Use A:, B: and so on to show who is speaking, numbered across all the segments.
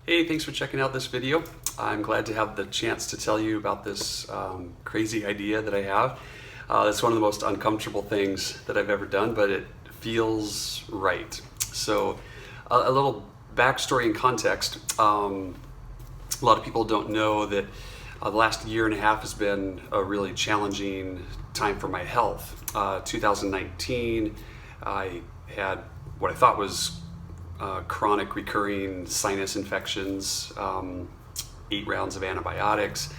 A: Hey, thanks for checking out this video. I'm glad to have the chance to tell you about this crazy idea that I have. It's one of the most uncomfortable things that I've ever done, but it feels right. So a little backstory and context. A lot of people don't know that the last year and a half has been a really challenging time for my health. 2019, I had what I thought was chronic recurring sinus infections, 8 rounds of antibiotics.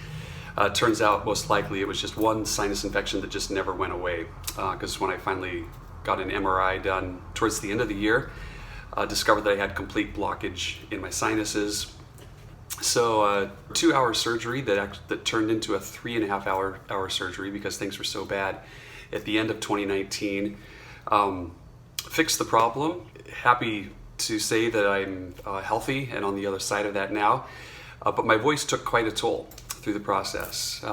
A: Turns out most likely it was just one sinus infection that just never went away, because when I finally got an MRI done towards the end of the year, discovered that I had complete blockage in my sinuses. So 2-hour surgery that turned into a 3.5 hour surgery because things were so bad at the end of 2019. Fixed the problem. Happy to say that I'm healthy and on the other side of that now, but my voice took quite a toll through the process.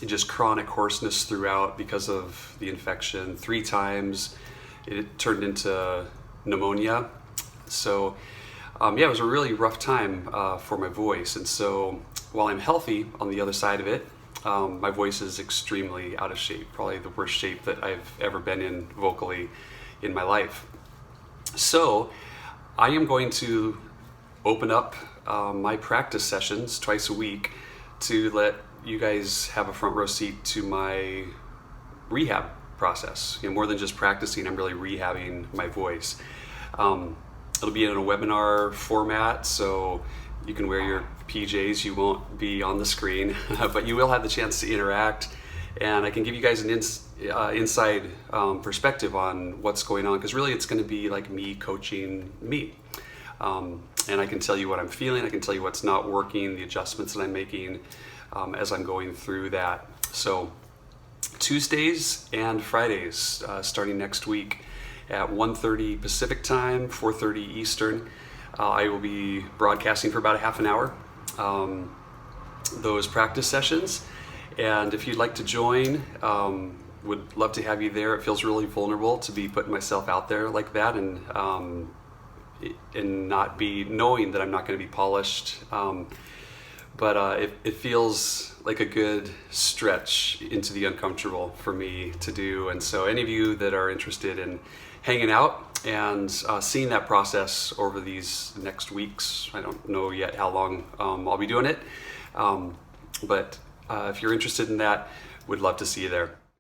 A: Just chronic hoarseness throughout because of the infection. 3 times it turned into pneumonia. So yeah, it was a really rough time for my voice. And so while I'm healthy on the other side of it, my voice is extremely out of shape, probably the worst shape that I've ever been in vocally in my life. So I am going to open up my practice sessions twice a week to let you guys have a front row seat to my rehab process. More than just practicing, I'm really rehabbing my voice. It'll be in a webinar format, so you can wear your PJs, you won't be on the screen, but you will have the chance to interact, and I can give you guys an inside perspective on what's going on, because really it's going to be like me coaching me. And I can tell you what I'm feeling, I can tell you what's not working, the adjustments that I'm making as I'm going through that. So Tuesdays and Fridays, starting next week at 1:30 Pacific time, 4:30 Eastern, I will be broadcasting for about a half an hour, those practice sessions. And if you'd like to join, would love to have you there. It feels really vulnerable to be putting myself out there like that, and not be knowing that I'm not going to be polished. But it feels like a good stretch into the uncomfortable for me to do. And so any of you that are interested in hanging out and seeing that process over these next weeks, I don't know yet how long I'll be doing it, but if you're interested in that, would love to see you there.